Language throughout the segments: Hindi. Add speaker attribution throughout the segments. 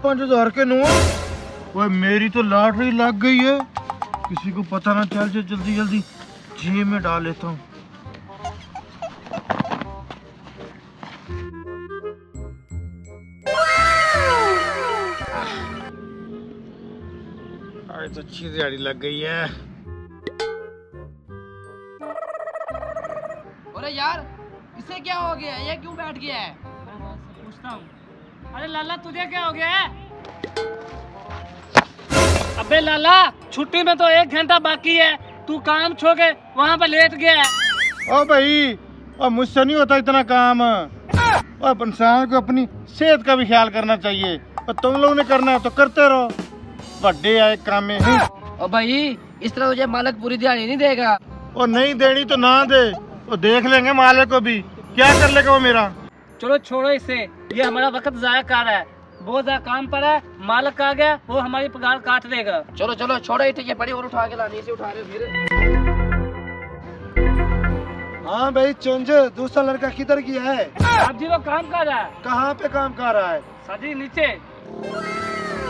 Speaker 1: 5,000 के नोट। ओए मेरी तो लॉटरी लग गई है, किसी को पता ना चल जाए, जल्दी जल्दी जेब में डाल लेता हूँ। आज तो अच्छी दिहाड़ी लग गई है।
Speaker 2: अरे यार इसे क्या हो गया है? ये क्यों बैठ गया है?
Speaker 3: पूछता हूँ। अरे लाला तुझे क्या हो गया है? अबे लाला छुट्टी में तो 1 घंटा बाकी है, तू काम छोड़ के वहाँ पे लेट गया है।
Speaker 1: ओ भाई, और मुझसे नहीं होता इतना काम। और इंसान को अपनी सेहत का भी ख्याल करना चाहिए, और तुम लोगों ने करना है तो करते रहो, बड्डे आए काम में।
Speaker 2: और भाई इस तरह तुझे मालिक पूरी दिहाड़ी नहीं देगा।
Speaker 1: और नहीं देनी तो ना दे, और देख लेंगे मालिक को भी, क्या कर लेगा वो मेरा।
Speaker 3: चलो छोड़ो इसे, ये हमारा वक्त जाया कर रहा है, बहुत ज्यादा काम पर है, मालिक आ गया वो हमारी पगार काट देगा।
Speaker 2: चलो चलो छोड़ो, ये बड़ी और उठा के लानी से उठा रहे हो फिर।
Speaker 1: हाँ भाई चुंज, दूसरा लड़का किधर गया है?
Speaker 3: आप जी वो काम कर रहा है।
Speaker 1: कहाँ पे काम कर रहा है?
Speaker 3: साजी नीचे।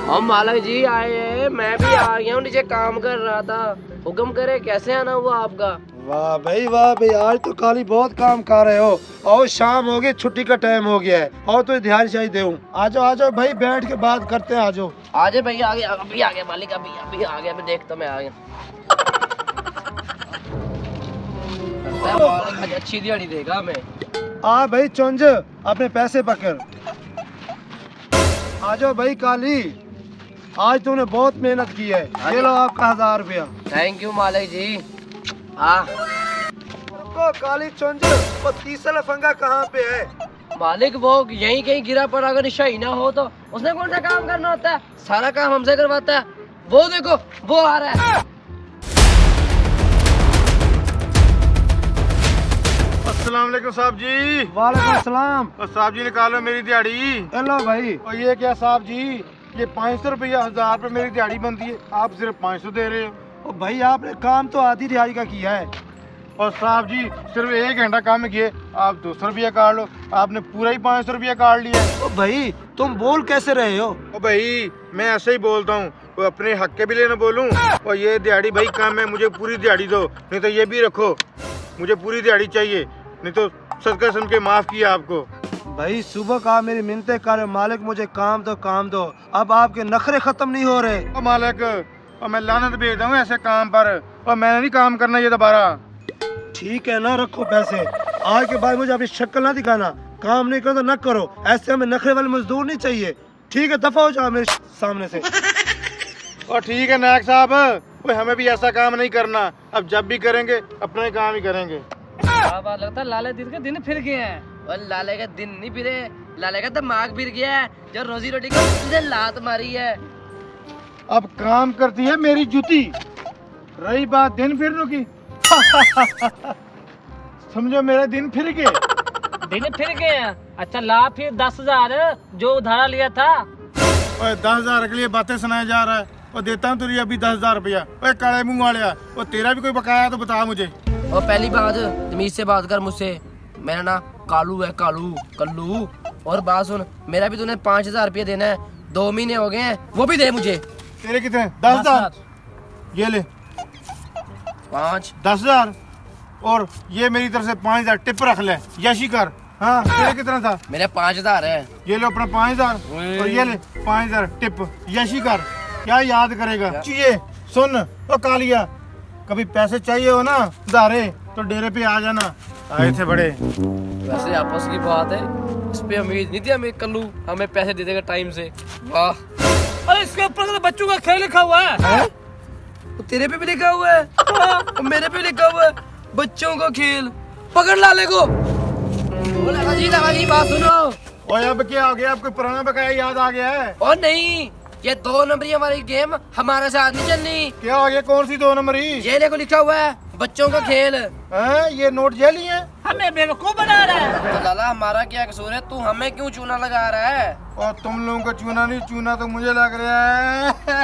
Speaker 2: हम मालिक जी आए हैं, मैं भी आ गया हूँ, नीचे काम कर रहा था। हुक्म करे, कैसे आना हुआ आपका?
Speaker 1: वाह भाई वाह भाई, आज तो काली बहुत काम कर रहे हो। और शाम हो गई, छुट्टी का टाइम हो गया है, और तो ध्यान चाहिए दे। आ जाओ भाई, बैठ के बात करते हैं। आ जाओ
Speaker 2: आजे भैया, आ गया, अभी आ गया मालिक, अभी आ गया, मैं देखता, मैं आ गया। मालिक अच्छी दिहाड़ी देगा हमें।
Speaker 1: आ भाई चुंज, अपने पैसे पकड़। आ जाओ भाई काली, आज तुमने बहुत मेहनत की है, ये लो आपका 1,000 रुपया।
Speaker 2: थैंक यू मालिक जी। हाँ
Speaker 1: काली चुंज, वो तीसरा फंगा कहाँ पे है?
Speaker 2: मालिक वो यहीं कहीं गिरा पर, अगर निशा ही ना हो तो उसने कौन सा काम करना होता है, सारा काम हमसे करवाता है। वो देखो वो आ रहा है।
Speaker 1: अस्सलाम वालेकुम साहब जी। वालेकुम अस्सलाम। और साहब जी निकालो मेरी दिहाड़ी। हेलो भाई। और ये क्या साहब जी, ये 500 रुपया 1,000 रुपये मेरी दिहाड़ी बनती है, आप सिर्फ 500 दे रहे हो। और भाई आपने काम तो आधी दिहाड़ी का किया है। और साहब जी सिर्फ 1 घंटा काम किए, आप 200 रुपया काट लो, आपने पूरा ही 500 रुपया काट लिया। ओ भाई तुम बोल कैसे रहे हो? ओ भाई मैं ऐसे ही बोलता हूँ, तो अपने हक के भी लेना बोलूँ। और ये दिहाड़ी भाई काम है, मुझे पूरी दिहाड़ी दो, नहीं तो ये भी रखो, मुझे पूरी दिहाड़ी चाहिए, नहीं तो सदका सुन के माफ किया आपको। भाई सुबह का मेरी मिन्नतें कर, मालिक मुझे काम दो। अब आपके नखरे खत्म नहीं हो रहे। ओ मालिक, और मैं लानत भेजता हूँ ऐसे काम पर, और मैंने नहीं काम करना ये दोबारा। ठीक है ना, रखो पैसे, आज के बाद मुझे अपनी शक्ल ना दिखाना, काम नहीं करो तो न करो, ऐसे हमें नखरे वाले मजदूर नहीं चाहिए। ठीक है, दफा हो जाओ मेरे सामने से। और ठीक है नायक साहब, हमें भी ऐसा काम नहीं करना, अब जब भी करेंगे अपना ही काम ही करेंगे।
Speaker 3: लगता है लाले दिन के दिन फिर गए हैं।
Speaker 2: और लाले का दिन नहीं फिरे, लाले का दिमाग फिर गया है, जो रोजी रोटी का तुझे लात मारी है।
Speaker 1: अब काम करती है मेरी जूती, रही बात दिन फिरने की। समझो मेरे दिन फिर गए।
Speaker 3: दिन फिर गए हैं। अच्छा ला फिर 10,000 जो उधारा लिया था।
Speaker 1: 10,000 के लिए बातें सुनाया जा रहा है, और देता हूँ तुझे अभी 10,000 रुपया। काले मुंह वाले, और तेरा भी कोई बकाया तो बता मुझे।
Speaker 2: और पहली बात तमीज से बात कर मुझसे, मेरा ना कालू है, कल्लू। और बात सुन, मेरा भी तूने 5,000 रुपया देना है, 2 महीने हो गए हैं, वो भी दे मुझे।
Speaker 1: तेरे कितने? 10,000। ये ले 10,000, और ये मेरी तरफ से 5,000 टिप रख ले, यशी कर। हाँ तेरे कितना था?
Speaker 2: मेरे 5,000 है।
Speaker 1: ये लो अपना 5,000, और ये ले 5,000 टिप, यशी कर। क्या याद करेगा? चाहिए सुन, ओ कालिया, कभी पैसे चाहिए हो ना उधारे तो डेरे पे आ जाना। आए थे बड़े।
Speaker 2: वैसे आपस की बात है, इस पे उम्मीद नहीं थी हमें, कल्लू हमें पैसे दे देगा टाइम से। वाह।
Speaker 3: अरे इसके ऊपर तो बच्चों का खेल लिखा हुआ है।
Speaker 2: तो तेरे पे भी लिखा हुआ है, और मेरे पे लिखा हुआ है बच्चों का खेल। पकड़ लाले को। लगा जी बात सुनो।
Speaker 1: और अब क्या आ गया, आपको पुराना बकाया याद आ गया है?
Speaker 2: और नहीं, ये 2 नंबरी हमारी गेम हमारे साथ नहीं चलनी।
Speaker 1: क्या आ गया? कौन सी 2 नंबरी?
Speaker 2: ये देखो लिखा हुआ है बच्चों का खेल।
Speaker 1: ये नोट जेली है,
Speaker 3: हमें बेवकूफ बना रहा है।
Speaker 2: तो लाला हमारा क्या कसूर है, तू हमें क्यों चूना लगा रहा है?
Speaker 1: और तुम लोगों को चूना नहीं, चूना तो मुझे लग रहा है।